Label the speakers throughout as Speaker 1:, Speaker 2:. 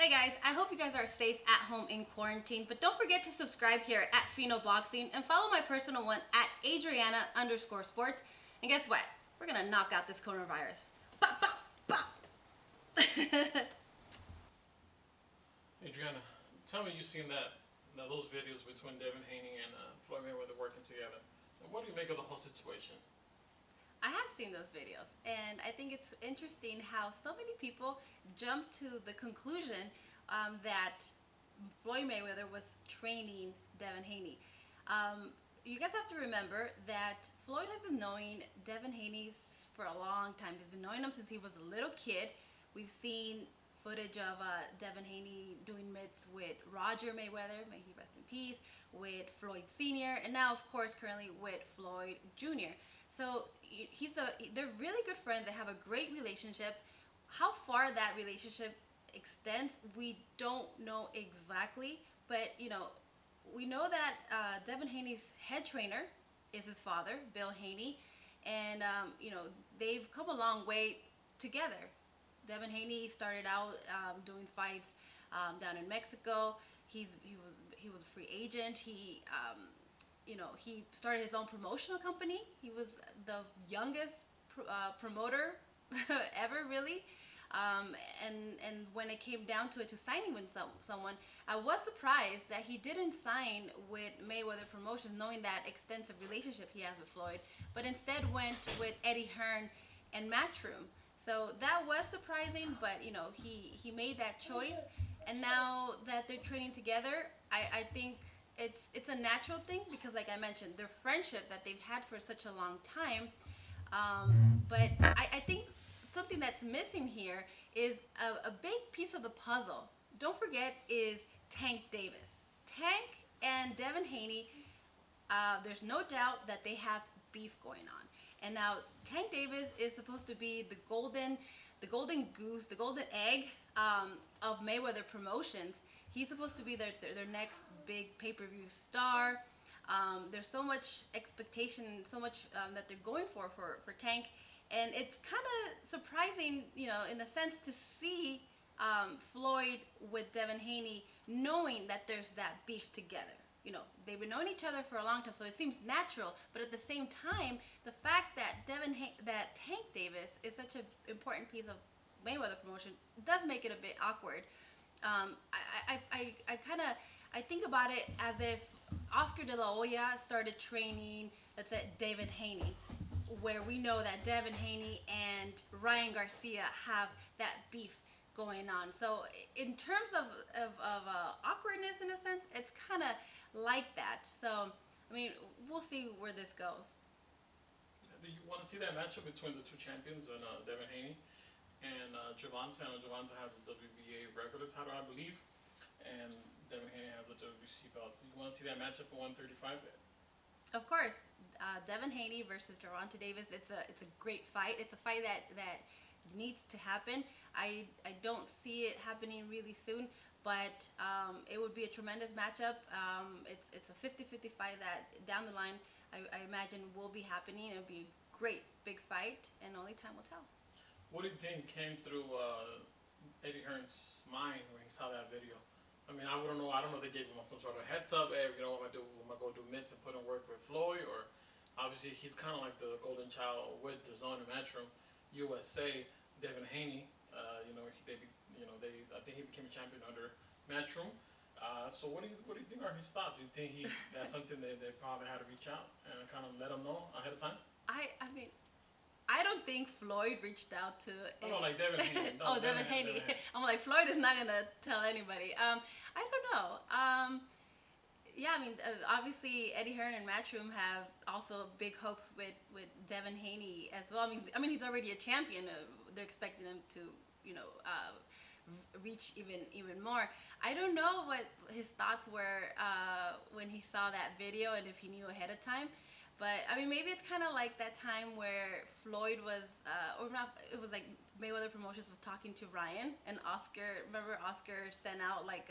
Speaker 1: Hey guys, I hope you guys are safe at home in quarantine, but don't forget to subscribe here at Fino Boxing and follow my personal one at Adriana_sports. And guess what? We're gonna knock out this coronavirus. Bop, bop, bop.
Speaker 2: Adriana, tell me you've seen those videos between Devin Haney and Floyd Mayweather working together. And what do you make of the whole situation?
Speaker 1: I have seen those videos, and I think it's interesting how so many people jump to the conclusion that Floyd Mayweather was training Devin Haney. You guys have to remember that Floyd has been knowing Devin Haney for a long time. He's been knowing him since he was a little kid. We've seen footage of Devin Haney doing mitts with Roger Mayweather, may he rest in peace, with Floyd Sr., and now, of course, currently with Floyd Jr. So they're really good friends. They have a great relationship. How far that relationship extends, we don't know exactly, but we know that Devin Haney's head trainer is his father, Bill Haney, and they've come a long way together. Devin Haney started out doing fights down in Mexico. He was a free agent. He started his own promotional company. He was the youngest promoter ever, really. And when it came down to it, to signing with someone, I was surprised that he didn't sign with Mayweather Promotions, knowing that extensive relationship he has with Floyd, but instead went with Eddie Hearn and Matchroom. So that was surprising, but he made that choice, and now that they're training together, I think it's a natural thing, because like I mentioned, their friendship that they've had for such a long time. But I think something that's missing here is a big piece of the puzzle. Don't forget is Tank Davis. Tank and Devin Haney, there's no doubt that they have beef going on. And now Tank Davis is supposed to be the golden goose, the golden egg of Mayweather Promotions. He's supposed to be their next big pay-per-view star. There's so much expectation, so much that they're going for Tank, and it's kind of surprising, in a sense, to see Floyd with Devin Haney, knowing that there's that beef together. They've been knowing each other for a long time, so it seems natural. But at the same time, the fact that Tank Davis is such an important piece of Mayweather Promotion does make it a bit awkward. I think about it as if Oscar De La Hoya started training, let's say, Devin Haney, where we know that Devin Haney and Ryan Garcia have that beef going on. So in terms of awkwardness, in a sense, it's kind of like that. So I mean, we'll see where this goes.
Speaker 2: Do you want to see that matchup between the two champions, and Devin Haney and Gervonta? And Gervonta has a WBA regular title, I believe, and Devin Haney has a WBC belt. Do you want to see that matchup at 135?
Speaker 1: Of course, Devin Haney versus Gervonta Davis. It's a great fight. It's a fight that needs to happen. I don't see it happening really soon, but it would be a tremendous matchup. It's a 50-50 fight that down the line I imagine will be happening. It'll be a great big fight, and only time will tell.
Speaker 2: What do you think came through Eddie Hearn's mind when he saw that video? I mean, I don't know if they gave him some sort of heads up. Hey, what am I do? Am I go do mitts and put in work with Floyd? Or obviously he's kind of like the golden child with the zone and Matchroom USA. Devin Haney, I think he became a champion under Matchroom. So what do you think are his thoughts? Do you think that's something they probably had to reach out and kind of let him know ahead of time?
Speaker 1: I mean, I don't think Floyd reached out to.
Speaker 2: No, like Devin Haney.
Speaker 1: No, Devin Haney. I'm like, Floyd is not gonna tell anybody. I don't know. Yeah, I mean, obviously Eddie Hearn and Matchroom have also big hopes with Devin Haney as well. I mean, he's already a champion. They're expecting him to, reach even more. I don't know what his thoughts were when he saw that video, and if he knew ahead of time. But I mean, maybe it's kind of like that time where Floyd was, or not. It was like Mayweather Promotions was talking to Ryan and Oscar. Remember, Oscar sent out like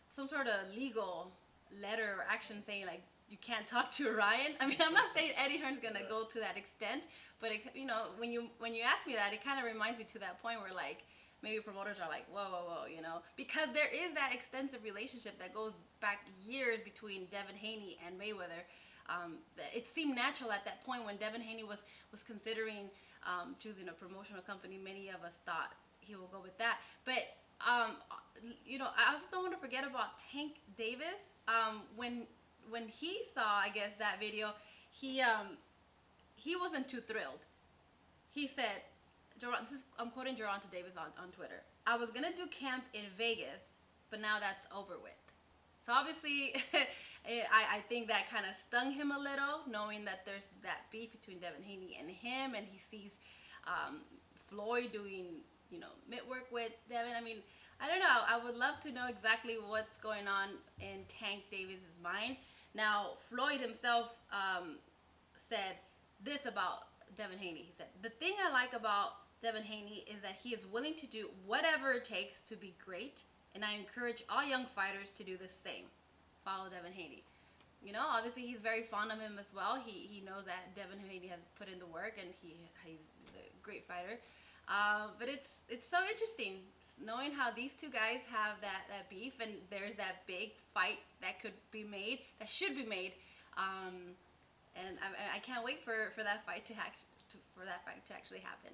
Speaker 1: some sort of legal letter or action saying like you can't talk to Ryan. I mean, I'm not saying Eddie Hearn's gonna go to that extent, but when you ask me that, it kind of reminds me to that point where like maybe promoters are like, whoa, whoa, whoa, you know, because there is that extensive relationship that goes back years between Devin Haney and Mayweather. It seemed natural at that point when Devin Haney was considering choosing a promotional company. Many of us thought he will go with that, but you know, I also don't want to forget about Tank Davis. When he saw, I guess, that video, he wasn't too thrilled. He said, I'm quoting Gervonta Davis on Twitter. I was gonna do camp in Vegas, but now that's over with. So obviously, I think that kind of stung him a little, knowing that there's that beef between Devin Haney and him, and he sees Floyd doing, you know, mitt work with Devin. I mean, I don't know. I would love to know exactly what's going on in Tank Davis's mind. Now, Floyd himself said this about Devin Haney. He said, "The thing I like about Devin Haney is that he is willing to do whatever it takes to be great, and I encourage all young fighters to do the same. Follow Devin Haney." You know, obviously he's very fond of him as well. He knows that Devin Haney has put in the work, and he's a great fighter. But it's so interesting knowing how these two guys have that beef, and there's that big fight that could be made, that should be made, and I can't wait for that fight to actually happen.